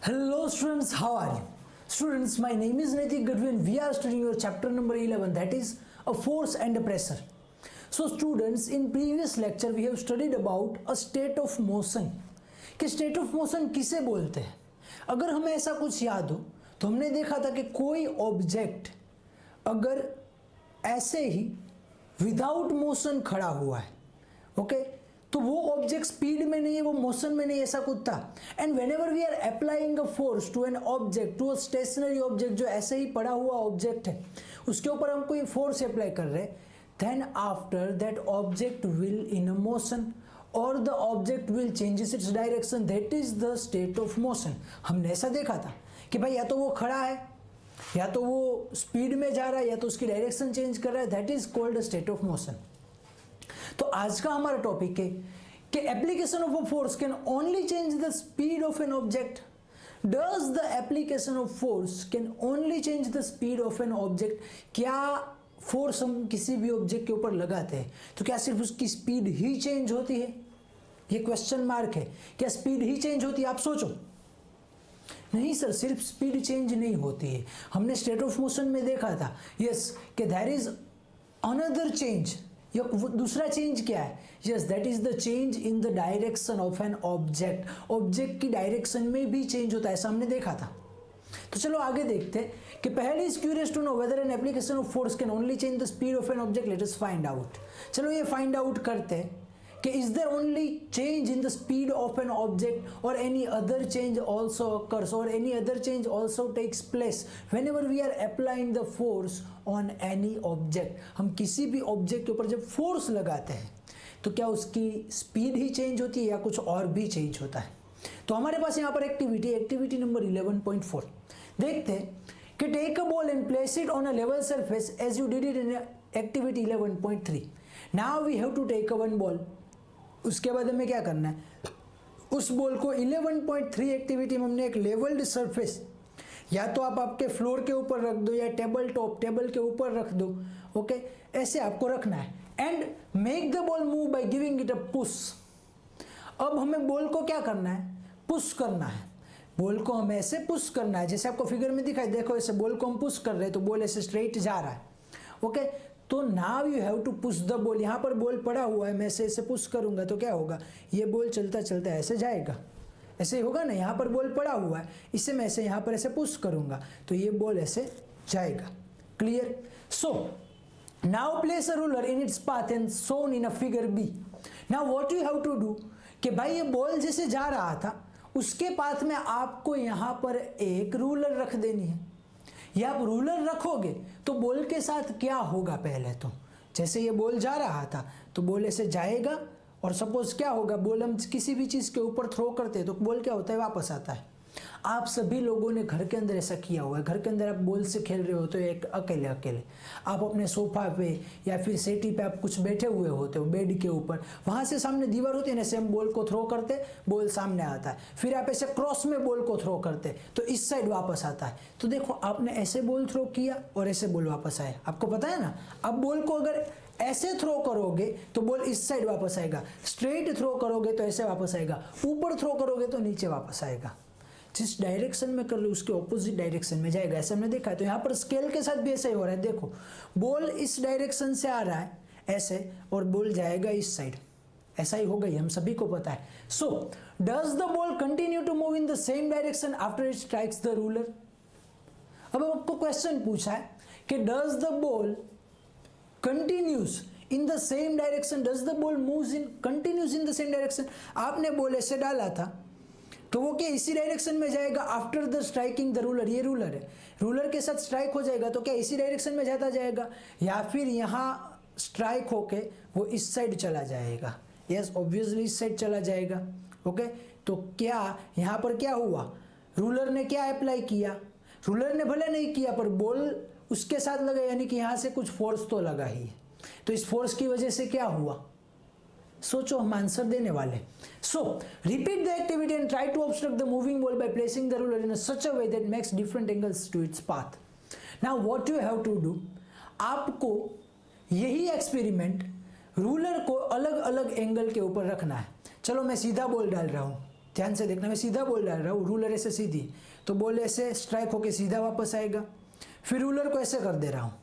Hello students, how are you? Students, my name is Naitik Gadvi and we are studying your chapter number 11, that is a force and a pressure. So students, in previous lecture we have studied about a state of motion. कि state of motion किसे बोलते हैं? अगर हमें ऐसा कुछ याद हो तो हमने देखा था कि कोई ऑब्जेक्ट अगर ऐसे ही विदाउट मोशन खड़ा हुआ है, ओके, तो वो ऑब्जेक्ट स्पीड में नहीं है, वो मोशन में नहीं, ऐसा कुछ था. And whenever we are applying a force to an object, to a stationary object, जो ऐसे ही पड़ा हुआ ऑब्जेक्ट है, उसके ऊपर हम कोई फोर्स अप्लाई कर रहे हैं, then after that object will in a motion or the object will changes its direction, that is the state of motion. हमने ऐसा देखा था कि भाई या तो वो खड़ा है, या तो वो स्पीड में जा रहा है, या तो उसकी डायरेक्शन चेंज कर रहा है, that is called a state of motion. तो आज का हमारा टॉपिक है कि application of a force can only change the speed of an object. Does the application of force can only change the speed of an object. क्या force हम किसी भी ऑब्जेक्ट के ऊपर लगाते हैं तो क्या सिर्फ उसकी स्पीड ही चेंज होती है? ये क्वेश्चन मार्क है. क्या स्पीड ही चेंज होती है? आप सोचो. नहीं सर, सिर्फ स्पीड चेंज नहीं होती है. हमने स्टेट ऑफ मोशन में देखा था यस कि देयर इज अनदर चेंज. ये दूसरा चेंज क्या है? Yes, that is the change in the direction of an object. Object की डायरेक्शन में भी चेंज होता है, ऐसा हमने देखा था. तो चलो आगे देखते हैं कि पहले is curious to know whether an application of force can only change the speed of an object. Let us find out. चलो ये फाइंड आउट करते हैं कि is there only change in the speed of an object or any other change also occurs or any other change also takes place whenever we are applying the force on any object. हम किसी भी object के ऊपर जब force लगाते हैं तो क्या उसकी स्पीड ही चेंज होती है या कुछ और भी चेंज होता है? तो हमारे पास यहाँ पर एक्टिविटी नंबर 11.4 देखते हैं कि take a ball and place it on a level surface as you did it in activity 11.3. Now we have to take a one ball. उसके बाद हमें क्या करना है? उस बॉल को 11.3 एक्टिविटी में हमने एक लेवल्ड सरफेस, या तो आप आपके फ्लोर के ऊपर रख दो या टेबल के ऊपर रख दो, ओके, ऐसे आपको रखना है. And make the ball move by giving it a push. अब हमें बॉल को क्या करना है? पुश करना है. बॉल को हमें ऐसे पुश करना है, जैसे आपको फिगर में दिखाई, देखो ऐसे बॉल को हम पुश कर रहे हैं तो बॉल ऐसे स्ट्रेट जा रहा है, ओके. तो now you have to push the ball. यहाँ पर बॉल पड़ा हुआ है, मैं ऐसे पुश करूंगा तो क्या होगा? ये बॉल चलता चलता ऐसे जाएगा, ऐसे ही होगा ना. यहाँ पर बॉल पड़ा हुआ है, इससे मैं ऐसे यहाँ पर ऐसे पुश करूंगा तो ये बॉल ऐसे जाएगा. Clear? So now place a ruler in its path and shown in a figure B. Now what you have to do कि भाई ये बॉल जैसे जा रहा था उसके पाथ में आपको यहाँ पर एक रूलर रख देनी है. ये आप रूलर रखोगे तो बॉल के साथ क्या होगा? पहले तो जैसे ये बॉल जा रहा था तो बॉल ऐसे जाएगा और सपोज क्या होगा, बॉल हम किसी भी चीज़ के ऊपर थ्रो करते हैं तो बॉल क्या होता है? वापस आता है. आप सभी लोगों ने घर के अंदर ऐसा किया हुआ है. घर के अंदर आप बॉल से खेल रहे होते हो एक अकेले आप अपने सोफा पे या फिर सेटी पे आप कुछ बैठे हुए होते हो बेड के ऊपर, वहाँ से सामने दीवार होती है ना, ऐसे हम बॉल को थ्रो करते, बॉल सामने आता है. फिर आप ऐसे क्रॉस में बॉल को थ्रो करते तो इस साइड वापस आता है. तो देखो आपने ऐसे बॉल थ्रो किया और ऐसे बॉल वापस आया, आपको पता है ना. अब बॉल को अगर ऐसे थ्रो करोगे तो बॉल इस साइड वापस आएगा, स्ट्रेट थ्रो करोगे तो ऐसे वापस आएगा, ऊपर थ्रो करोगे तो नीचे वापस आएगा. जिस डायरेक्शन में कर लो उसके ऑपोजिट डायरेक्शन में जाएगा, ऐसे हमने देखा है. तो यहाँ पर स्केल के साथ भी ऐसा ही हो रहा है. देखो बॉल इस डायरेक्शन से आ रहा है ऐसे और बॉल जाएगा इस साइड, ऐसा ही होगा, ये हम सभी को पता है. So does the ball continue to move in the same direction after it strikes the ruler. अब आपको क्वेश्चन पूछा है कि does the ball continues in the same direction, does the ball moves in continues in the same direction. आपने ball ऐसे डाला था तो वो क्या इसी डायरेक्शन में जाएगा after the striking the ruler. ये रूलर है, रूलर के साथ स्ट्राइक हो जाएगा तो क्या इसी डायरेक्शन में जाता जाएगा, या फिर यहाँ स्ट्राइक होके वो इस साइड चला जाएगा? यस, ऑब्वियसली इस साइड चला जाएगा, ओके. तो क्या यहाँ पर क्या हुआ? रूलर ने क्या अप्लाई किया? रूलर ने भले नहीं किया पर बॉल उसके साथ लगा, यानी कि यहाँ से कुछ फोर्स तो लगा ही है. तो इस फोर्स की वजह से क्या हुआ? सोचो, हम आंसर देने वाले. So repeat the activity and try to obstruct the moving ball by placing the ruler in such a way that makes different angles to its path. Now what you have to do, आपको यही experiment ruler को अलग अलग angle के ऊपर रखना है. चलो मैं सीधा बॉल डाल रहा हूं, ध्यान से देखना, मैं सीधा बॉल डाल रहा हूँ, रूलर ऐसे सीधी, तो बॉल ऐसे स्ट्राइक होके सीधा वापस आएगा। फिर रूलर को ऐसे कर दे रहा हूँ,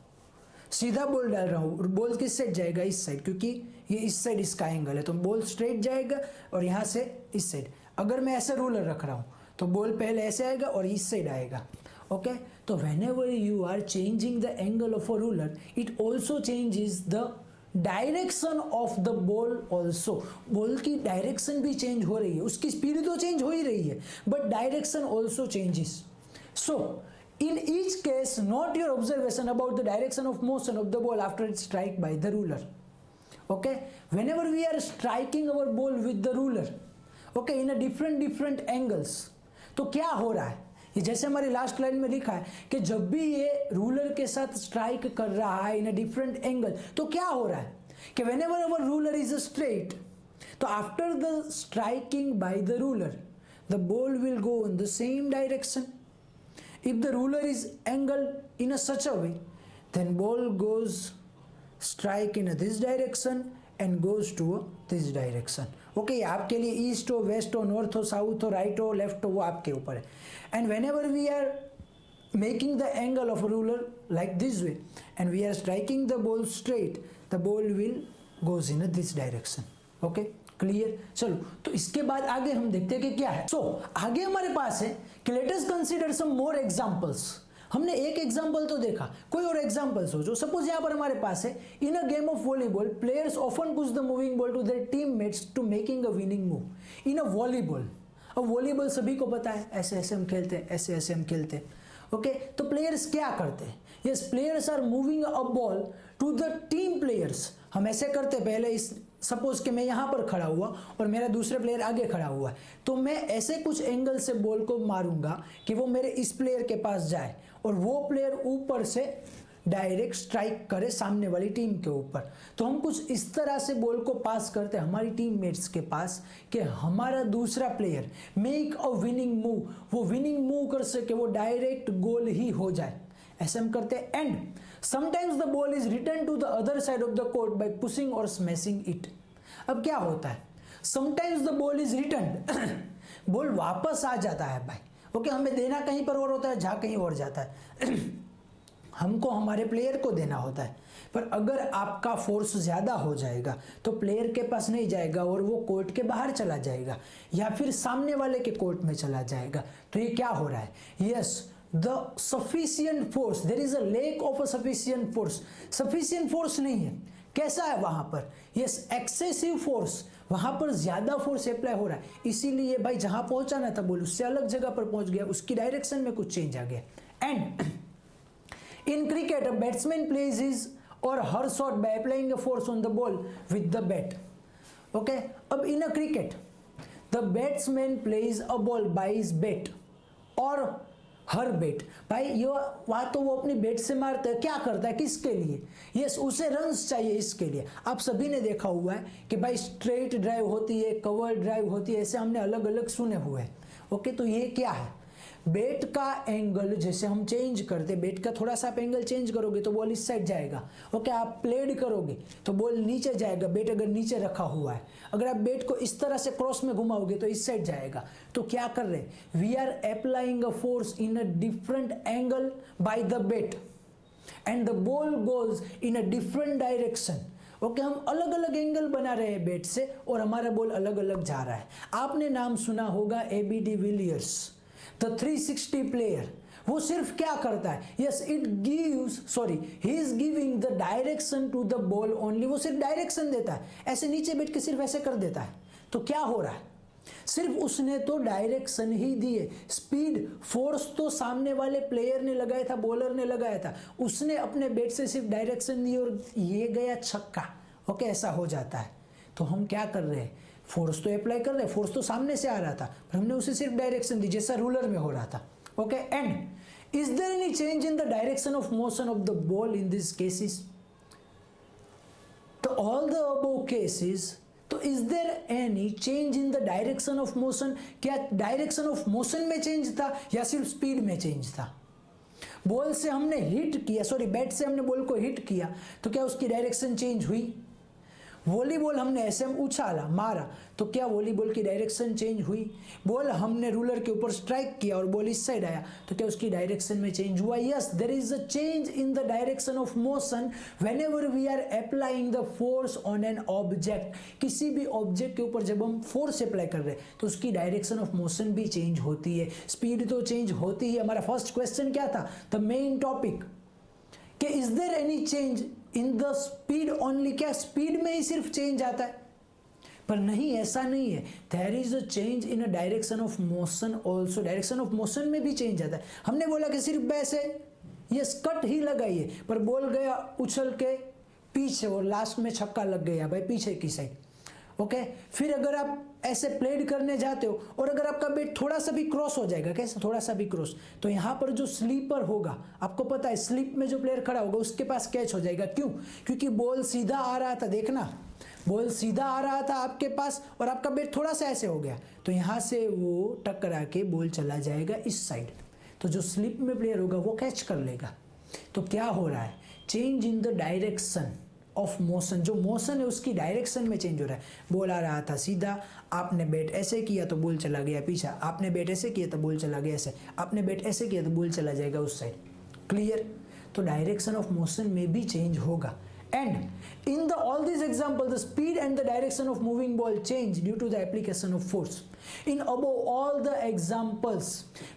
सीधा बॉल डाल रहा हूँ, बॉल किस साइड जाएगा, इस साइड, क्योंकि ये इस साइड इसका एंगल है, तो बॉल स्ट्रेट जाएगा और यहाँ से इस साइड। अगर मैं ऐसे रूलर रख रहा हूँ तो बॉल पहले ऐसे आएगा और इस साइड आएगा। ओके, तो whenever you are changing the angle of a ruler, it also changes the direction of the ball also. Ball की डायरेक्शन भी चेंज हो रही है, उसकी स्पीड तो चेंज हो ही रही है, but direction also changes. So in each case, note your observation about the direction of motion of the ball after it's struck by the ruler. Okay, whenever we are striking our ball with the ruler, okay, in a different angles, तो क्या हो रहा है, ये जैसे हमारी last line में लिखा है कि जब भी ये रूलर के साथ स्ट्राइक कर रहा है इन अ डिफरेंट एंगल, तो क्या हो रहा है कि whenever our ruler is straight, तो after the striking by the ruler, the ball will go in the same direction. If the ruler is angled in a such a way, then ball goes strike in this direction and goes to this direction. Okay, आपके लिए east हो, waste हो, north हो, south हो, right हो, left हो, वो आपके ऊपर है. And whenever we are making the angle of a ruler like this way and we are striking the ball straight, the ball will goes in this direction. Okay, clear. चलो, तो इसके बाद आगे हम देखते हैं कि क्या है. सो आगे हमारे पास है कि लेट अस कंसीडर सम मोर एग्जांपल्स. हमने एक एग्जांपल तो देखा, कोई और एग्जांपल्स हो जो सपोज यहाँ पर हमारे पास है. In a game of volleyball players often push the moving ball to their teammates to making a winning move. In a volleyball, अब वॉलीबॉल सभी को पता है, ऐसे ऐसे हम खेलते हैं, ऐसे ऐसे हम खेलते हैं. ओके, तो प्लेयर्स क्या करते हैं? Yes, players are moving a ball to the team players. हम ऐसे करते पहले, इस सपोज कि मैं यहाँ पर खड़ा हुआ और मेरा दूसरे प्लेयर आगे खड़ा हुआ है, तो मैं ऐसे कुछ एंगल से बॉल को मारूंगा कि वो मेरे इस प्लेयर के पास जाए और वो प्लेयर ऊपर से डायरेक्ट स्ट्राइक करे सामने वाली टीम के ऊपर. तो हम कुछ इस तरह से बॉल को पास करते हैं हमारी टीममेट्स के पास कि हमारा दूसरा player make a winning move, वो विनिंग मूव कर सके, वो डायरेक्ट गोल ही हो जाए. ऐसे हम करते हैं. And sometimes the ball is return to the other side of the court by pushing or smashing it. अब क्या होता है, sometimes the ball is return, ball वापस आ जाता है भाई. ओके, हमें देना कहीं पर और होता है, जहाँ कहीं और जाता है. हमको हमारे प्लेयर को देना होता है, पर अगर आपका फोर्स ज़्यादा हो जाएगा तो प्लेयर के पास नहीं जाएगा और वो कोर्ट के बाहर चला जाएगा या फिर सामने वाले के कोर्ट में चला जाएगा. तो ये क्या हो रहा है? Yes, the sufficient force, there is a lack of a sufficient force. Sufficient force नहीं है. कैसा है वहां पर? यस, एक्सेसिव फोर्स, वहां पर ज्यादा फोर्स अप्लाई हो रहा है. इसीलिए भाई जहां पहुंचाना था बॉल उससे अलग जगह पर पहुंच गया, उसकी डायरेक्शन में कुछ चेंज आ गया. And in cricket, a batsman plays his or her shot by applying a force on the ball with the bat. Okay, अब in a cricket, the batsman plays a ball by his bat or her bat. भाई ये वहाँ तो वो अपनी bat से मारता है, क्या करता है, किसके लिए? यस, उसे रन्स चाहिए. इसके लिए आप सभी ने देखा हुआ है कि भाई स्ट्रेट ड्राइव होती है, कवर ड्राइव होती है, ऐसे हमने अलग अलग सुने हुए हैं. ओके, तो ये क्या है? बैट का एंगल जैसे हम चेंज करते, बैट का थोड़ा सा आप एंगल चेंज करोगे तो बॉल इस साइड जाएगा. ओके, आप प्लेड करोगे तो बॉल नीचे जाएगा, बैट अगर नीचे रखा हुआ है. अगर आप बैट को इस तरह से क्रॉस में घुमाओगे तो इस साइड जाएगा. तो क्या कर रहे हैं? We are applying a force in a different angle by the bat and the ball goes in a different direction. Okay, हम अलग अलग एंगल बना रहे हैं बैट से और हमारा बॉल अलग अलग जा रहा है. आपने नाम सुना होगा AB de Villiers, the 360 player. वो सिर्फ क्या करता है? Yes, it gives, sorry, he is giving the direction to the ball only. वो सिर्फ डायरेक्शन देता है, ऐसे नीचे बैठ के सिर्फ ऐसे कर देता है. तो क्या हो रहा है? सिर्फ उसने तो डायरेक्शन ही दी है. स्पीड, फोर्स तो सामने वाले प्लेयर ने लगाया था, बॉलर ने लगाया था. उसने अपने बैट से सिर्फ डायरेक्शन दी और ये गया छक्का. ओके, ऐसा हो जाता है. तो हम क्या कर रहे हैं? फोर्स तो अप्लाई कर रहे हैं, फोर्स तो सामने से आ रहा था, पर हमने उसे सिर्फ डायरेक्शन दी जैसा रूलर में हो रहा था. Okay, and is there any change in the direction of motion of the ball in this cases? तो ऑल द अबव केसेस, तो is there any change in the direction of motion? क्या direction of motion में change था या सिर्फ speed में change था? Ball से हमने हिट किया, सॉरी, बैट से हमने बॉल को हिट किया तो क्या उसकी डायरेक्शन चेंज हुई? वॉलीबॉल हमने ऐसे हम उछाला, मारा, तो क्या वॉलीबॉल की डायरेक्शन चेंज हुई? बॉल हमने रूलर के ऊपर स्ट्राइक किया और बॉल इस साइड आया, तो क्या उसकी डायरेक्शन में चेंज हुआ? Yes, there is a change in the direction of motion whenever we are applying the force on an object. किसी भी ऑब्जेक्ट के ऊपर जब हम फोर्स अप्लाई कर रहे हैं तो उसकी डायरेक्शन ऑफ मोशन भी चेंज होती है, स्पीड तो चेंज होती है। हमारा फर्स्ट क्वेश्चन क्या था? द मेन टॉपिक कि is there any change in the speed only? क्या स्पीड में ही सिर्फ चेंज आता है? पर नहीं, ऐसा नहीं है। There is a change in a direction of motion also. Direction of motion में भी चेंज आता है। हमने बोला कि सिर्फ वैसे ये कट ही लगाइए, पर बॉल गया उछल के पीछे और लास्ट में छक्का लग गया भाई पीछे की साइड। ओके, फिर अगर आप ऐसे प्लेड करने जाते हो और अगर आपका बैट थोड़ा सा भी क्रॉस हो जाएगा, कैसे थोड़ा सा भी क्रॉस, तो यहाँ पर जो स्लीपर होगा, आपको पता है स्लिप में जो प्लेयर खड़ा होगा उसके पास कैच हो जाएगा। क्यों? क्योंकि बॉल सीधा आ रहा था, देखना बॉल सीधा आ रहा था आपके पास और आपका बैट थोड़ा सा ऐसे हो गया, तो यहाँ से वो टकरा के बॉल चला जाएगा इस साइड, तो जो स्लिप में प्लेयर होगा वो कैच कर लेगा। तो क्या हो रहा है? Change in the direction of motion. जो मोशन है उसकी डायरेक्शन में चेंज हो रहा है। बॉल आ रहा था सीधा, आपने बैट ऐसे किया तो बॉल चला गया पीछे, आपने बैट ऐसे किया तो बॉल चला गया ऐसे, आपने बैट ऐसे किया तो बॉल चला जाएगा उस साइड। क्लियर? तो डायरेक्शन ऑफ मोशन में भी चेंज होगा। And in all these examples, the speed and the direction of moving ball change due to the application of force. In above all the examples,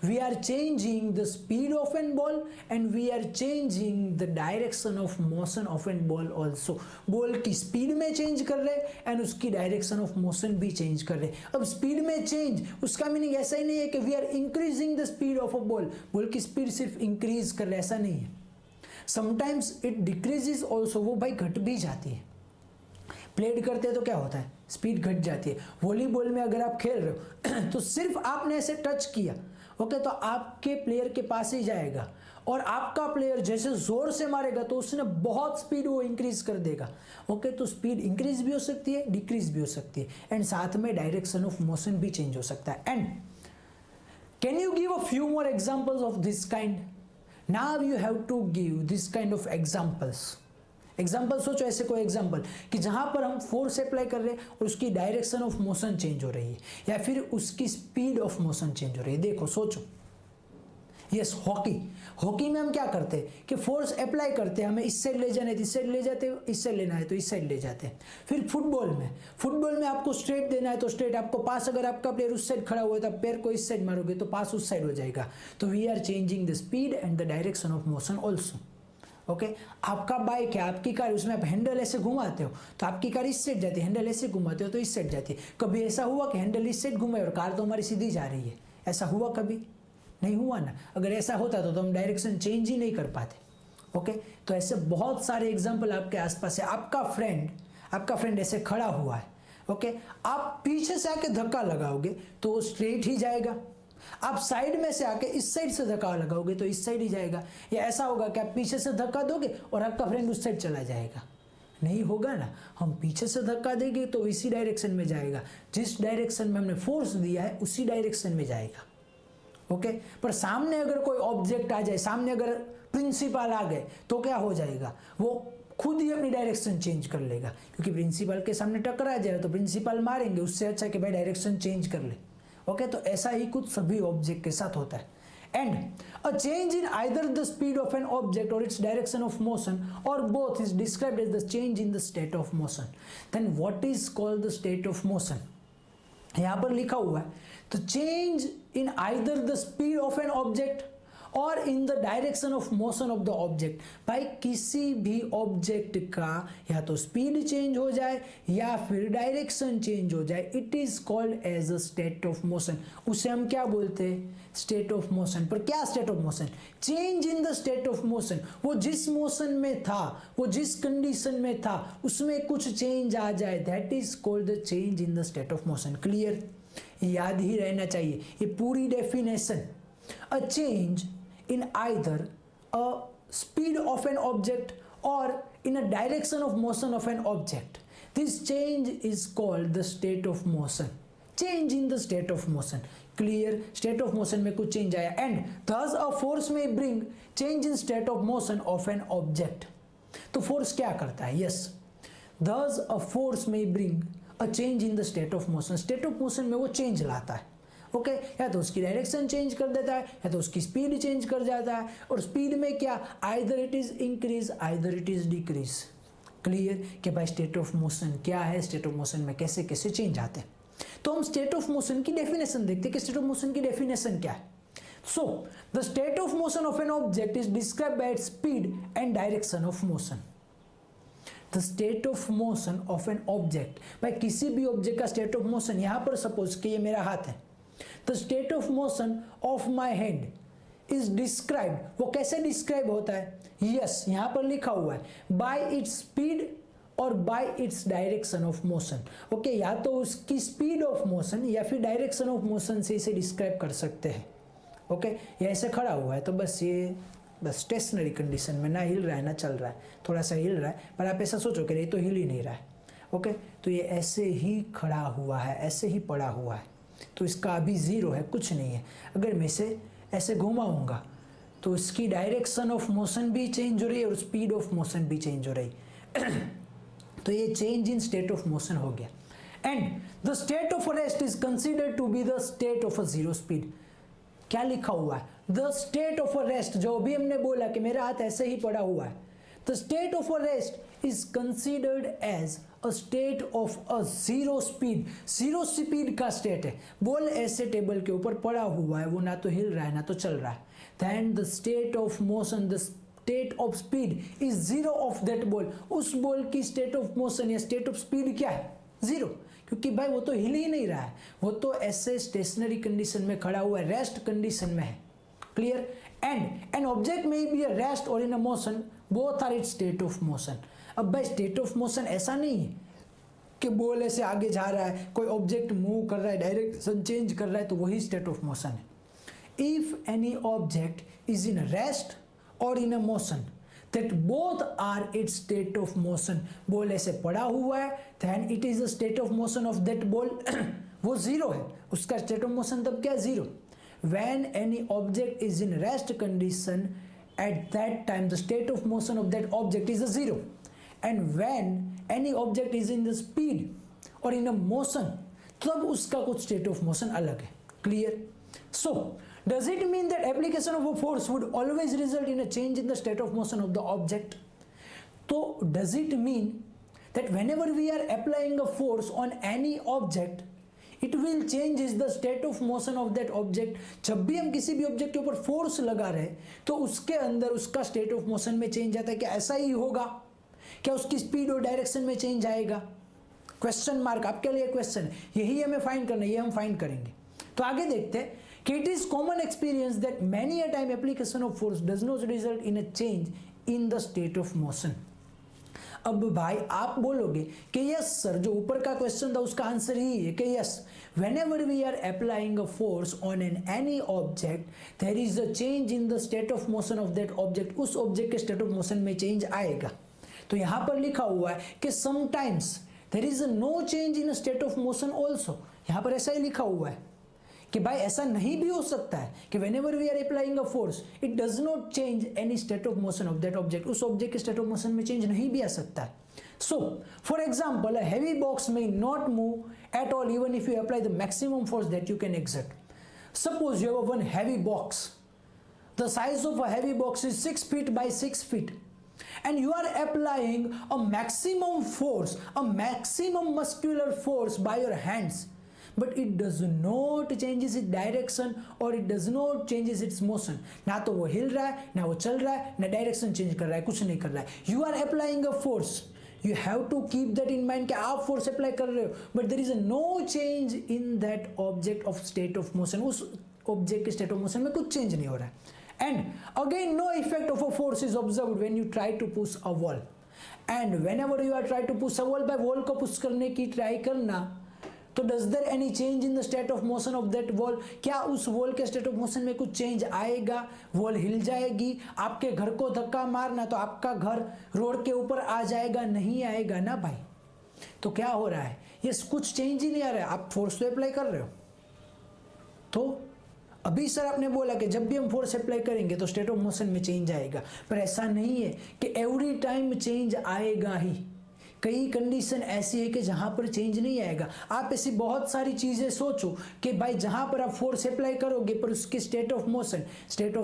we are changing the speed of an ball and we are changing the direction of motion of an ball also. Ball की speed में change कर रहे हैं and उसकी direction of motion भी change कर रहे हैं। अब स्पीड में चेंज, उसका मीनिंग ऐसा ही नहीं है कि we are increasing the speed of a ball. Ball की स्पीड सिर्फ इंक्रीज कर रहे हैं, ऐसा नहीं है। समटाइम्स इट डिक्रीजेज ऑल्सो, वो भाई घट भी जाती है। प्लेड करते हैं तो क्या होता है? स्पीड घट जाती है। वॉलीबॉल में अगर आप खेल रहे हो तो सिर्फ आपने ऐसे टच किया, ओके, तो आपके प्लेयर के पास ही जाएगा और आपका प्लेयर जैसे जोर से मारेगा तो उसने बहुत स्पीड वो इंक्रीज कर देगा। ओके, तो स्पीड इंक्रीज भी हो सकती है, डिक्रीज भी हो सकती है एंड साथ में डायरेक्शन ऑफ मोशन भी चेंज हो सकता है। And can you give a few more examples of this kind? Now you have to give this kind of examples. Example सोचो, ऐसे कोई एग्जाम्पल कि जहां पर हम फोर्स अप्लाई कर रहे हैं और उसकी डायरेक्शन ऑफ मोशन चेंज हो रही है या फिर उसकी स्पीड ऑफ मोशन चेंज हो रही है। देखो सोचो, यस, हॉकी में हम क्या करते हैं कि फोर्स अप्लाई करते हैं, हमें इस साइड ले जाना है तो इस साइड ले जाते हैं, इस साइड लेना है तो इस साइड ले जाते हैं। फिर फुटबॉल में आपको स्ट्रेट देना है तो स्ट्रेट, आपको पास अगर आपका प्लेयर उस साइड खड़ा हुआ है तो आप पैर को इस साइड मारोगे तो पास उस साइड हो जाएगा। तो we are changing the speed and the direction of motion also. Okay, आपका बाइक है, आपकी कार, उसमें आप हैंडल ऐसे घुमाते हो तो आपकी कार इस साइड जाती है, हैंडल ऐसे घुमाते हो तो इस साइड जाती है। कभी ऐसा हुआ कि हैंडल इस साइड घुमाए और कार तो हमारी सीधी जा रही है? ऐसा हुआ कभी? नहीं हुआ ना। अगर ऐसा होता तो हम डायरेक्शन चेंज ही नहीं कर पाते। ओके, तो ऐसे बहुत सारे एग्जांपल आपके आसपास है। आपका फ्रेंड ऐसे खड़ा हुआ है, ओके, आप पीछे से आके धक्का लगाओगे तो वो स्ट्रेट ही जाएगा, आप साइड में से आके इस साइड से धक्का लगाओगे तो इस साइड ही जाएगा। या ऐसा होगा कि आप पीछे से धक्का दोगे और आपका फ्रेंड उस साइड चला जाएगा? नहीं होगा ना। हम पीछे से धक्का देंगे तो इसी डायरेक्शन में जाएगा, जिस डायरेक्शन में हमने फोर्स दिया है उसी डायरेक्शन में जाएगा। ओके, पर सामने अगर कोई ऑब्जेक्ट आ जाए, सामने अगर प्रिंसिपल आ गए तो क्या हो जाएगा? वो खुद ही अपनी डायरेक्शन चेंज कर लेगा, क्योंकि प्रिंसिपल के सामने टकरा जाए तो प्रिंसिपल मारेंगे, उससे अच्छा कि भाई डायरेक्शन चेंज कर ले। ओके, तो ऐसा ही कुछ सभी ऑब्जेक्ट के साथ होता है। And a change in either the speed of an object or its direction of motion or both is described as the change in the state of motion. Then what is called the state of motion? यहां पर लिखा हुआ है तो change in either the speed of an object or in the direction of motion of the object. भाई किसी भी object का या तो स्पीड चेंज हो जाए या फिर डायरेक्शन चेंज हो जाए, it is called as a state of motion. उसे हम क्या बोलते हैं? State of motion. पर क्या state of motion? Change in the state of motion. वो जिस मोशन में था, वो जिस कंडीशन में था, उसमें कुछ चेंज आ जाए, that is called the change in the state of motion. Clear? याद ही रहना चाहिए ये पूरी definition. A change in either a speed of an object or in a direction of motion of an object. This change is called the state of motion. Change in the state of motion. Clear? State of motion में कुछ change आया and thus a force may bring change in state of motion of an object. तो force क्या करता है? Yes, thus a force may bring a change in the state of motion. State of motion में वो change लाता है, okay या तो उसकी डायरेक्शन चेंज कर देता है या तो उसकी स्पीड चेंज कर जाता है। और स्पीड में क्या, either it is increase either it is decrease. Clear कि भाई स्टेट ऑफ मोशन क्या है, स्टेट ऑफ मोशन में कैसे कैसे चेंज आते हैं। तो हम स्टेट ऑफ मोशन की डेफिनेशन देखते हैं कि स्टेट ऑफ मोशन की डेफिनेशन क्या है। So the state of motion of an object is describe by its speed and direction of motion. The state of motion of an object, भाई किसी भी ऑब्जेक्ट का स्टेट ऑफ मोशन, यहां पर suppose कि ये मेरा हाथ है, the state of motion of my hand is describe, वो कैसे डिस्क्राइब होता है, यस यहां पर लिखा हुआ है बाय इट्स स्पीड और bye it's direction of motion. Okay, या तो उसकी स्पीड ऑफ मोशन या फिर डायरेक्शन ऑफ मोशन से इसे डिस्क्राइब कर सकते हैं। ओके, ये ऐसे खड़ा हुआ है तो बस स्टेशनरी कंडीशन में, ना हिल रहा है ना चल रहा है, थोड़ा सा हिल रहा है, पर आप ऐसा सोचो कि ये तो हिल ही नहीं रहा है। ओके, तो ये ऐसे ही खड़ा हुआ है, ऐसे ही पड़ा हुआ है, तो इसका अभी जीरो है, कुछ नहीं है। अगर मैं इसे ऐसे घुमाऊंगा तो इसकी डायरेक्शन ऑफ मोशन भी चेंज हो रही है और स्पीड ऑफ मोशन भी चेंज हो रही तो ये change in state of motion हो गया। And the state of rest is considered to be the state of a zero speed. क्या लिखा हुआ है, the state of a rest, जो अभी हमने बोला कि मेरा हाथ ऐसे ही पड़ा हुआ है, the state of a rest is considered as a state of a zero speed. Zero speed का स्टेट है, बॉल ऐसे टेबल के ऊपर पड़ा हुआ है, वो ना तो हिल रहा है ना तो चल रहा है। Then the state of motion, the state of speed is zero of that ball. उस बॉल की स्टेट ऑफ मोशन या स्टेट ऑफ स्पीड क्या है, जीरो, क्योंकि भाई वो तो हिल ही नहीं रहा है, वो तो ऐसे स्टेशनरी कंडीशन में खड़ा हुआ है, रेस्ट कंडीशन में है। Clear. And an object may be a rest or in a motion, both are its state of motion. अब भाई स्टेट ऑफ मोशन ऐसा नहीं है कि बॉल ऐसे आगे जा रहा है, कोई ऑब्जेक्ट मूव कर रहा है, डायरेक्शन चेंज कर रहा है, तो वही स्टेट ऑफ मोशन है। If any object is in rest or in a motion, that both are its state of motion, ball ऐसे पड़ा हुआ है, then it is the state of motion of that ball वो zero है, उसका state of motion तब क्या है, zero. when any object is in rest condition at that time the state of motion of that object is a zero, and when any object is in the speed or in a motion तब उसका कुछ state of motion अलग है। clear? So does it mean that application of a force would always result in a change in the state of motion of the object? So does it mean that whenever we are applying a force on any object it will change the state of motion of that object? जब भी हम किसी भी object के ऊपर force लगा रहे तो उसके अंदर उसका स्टेट ऑफ मोशन में चेंज आता है, क्या ऐसा ही होगा? क्या उसकी स्पीड और डायरेक्शन में चेंज आएगा? क्वेश्चन मार्क आपके लिए क्वेश्चन है, यही हमें फाइंड करना है, ये हम फाइंड करेंगे। तो आगे देखते हैं कि it is common experience that many a time application of force does not result in a change in the state of motion. अब भाई आप बोलोगे कि यस सर, जो ऊपर का क्वेश्चन था उसका आंसर ही है कि yes, whenever we are applying a force on any object there is a change in the state of motion of that object, उस ऑब्जेक्ट के स्टेट ऑफ मोशन में चेंज आएगा। तो यहां पर लिखा हुआ है कि sometimes there is no change in a state of motion also, यहां पर ऐसा ही लिखा हुआ है कि भाई ऐसा नहीं भी हो सकता है कि whenever we are applying a force it does not change any state of motion of that object, उस ऑब्जेक्ट के स्टेट ऑफ मोशन में चेंज नहीं भी आ सकता है। So for example a heavy box may not move at all even if you apply the maximum force that you can exert. Suppose you have one heavy box, the size of a heavy box is 6 feet by 6 feet and you are applying a maximum force, a maximum muscular force by your hands, but it does not changes its direction or it does not changes its motion। ना तो वो हिल रहा है, ना वो चल रहा है, ना डायरेक्शन चेंज कर रहा है, कुछ नहीं कर रहा है। You are applying a force, you have to keep that in mind कि आप फोर्स अप्लाई कर रहे हो, but there is no change in that object of state of motion, उस ऑब्जेक्ट के स्टेट ऑफ मोशन में कुछ चेंज नहीं हो रहा है। And again no effect of a force is observed when you try to push a wall, and whenever you are try to push a wall, by wall को push करने की try करना, तो does there any change in the state of motion of that wall? क्या उस wall के state of motion में कुछ चेंज आएगा? वॉल हिल जाएगी? आपके घर को धक्का मारना तो आपका घर रोड के ऊपर आ जाएगा? नहीं आएगा ना भाई। तो क्या हो रहा है, ये कुछ चेंज ही नहीं आ रहा है, आप फोर्स तो अप्लाई कर रहे हो। तो अभी सर आपने बोला कि जब भी हम फोर्स अप्लाई करेंगे तो स्टेट ऑफ मोशन में चेंज आएगा, पर ऐसा नहीं है कि एवरी टाइम चेंज आएगा ही। कई कंडीशन ऐसी है कि जहां पर चेंज नहीं आएगा। आप ऐसी बहुत सारी चीजें सोचो कि भाई जहां पर आप फोर्स अप्लाई करोगे पर उसकी स्टेट ऑफ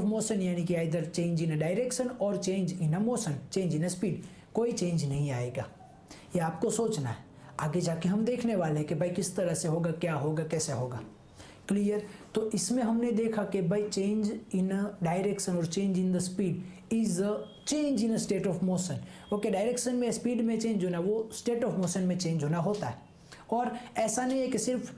मोशन यानी कि इधर चेंज इन अ डायरेक्शन और change in a motion, change in a speed, कोई चेंज नहीं आएगा। ये आपको सोचना है, आगे जाके हम देखने वाले हैं कि भाई किस तरह से होगा, क्या होगा, कैसे होगा। क्लियर? तो इसमें हमने देखा कि भाई चेंज इन अ डायरेक्शन और change in the speed is a change in a state of motion. Okay, direction में स्पीड में चेंज होना वो स्टेट ऑफ मोशन में चेंज होना होता है। और ऐसा नहीं है कि सिर्फ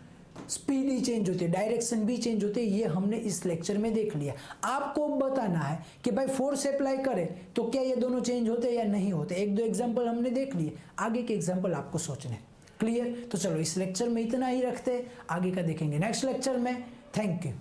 स्पीड ही चेंज होती है, डायरेक्शन भी चेंज होती है, ये हमने इस लेक्चर में देख लिया। आपको बताना है कि भाई फोर्स अप्लाई करे तो क्या ये दोनों चेंज होते हैं या नहीं होते। एक दो एग्जांपल हमने देख लिए, आगे के एग्जांपल आपको सोचने। क्लियर? तो चलो इस लेक्चर में इतना ही रखते हैं, आगे का देखेंगे नेक्स्ट लेक्चर में। Thank you.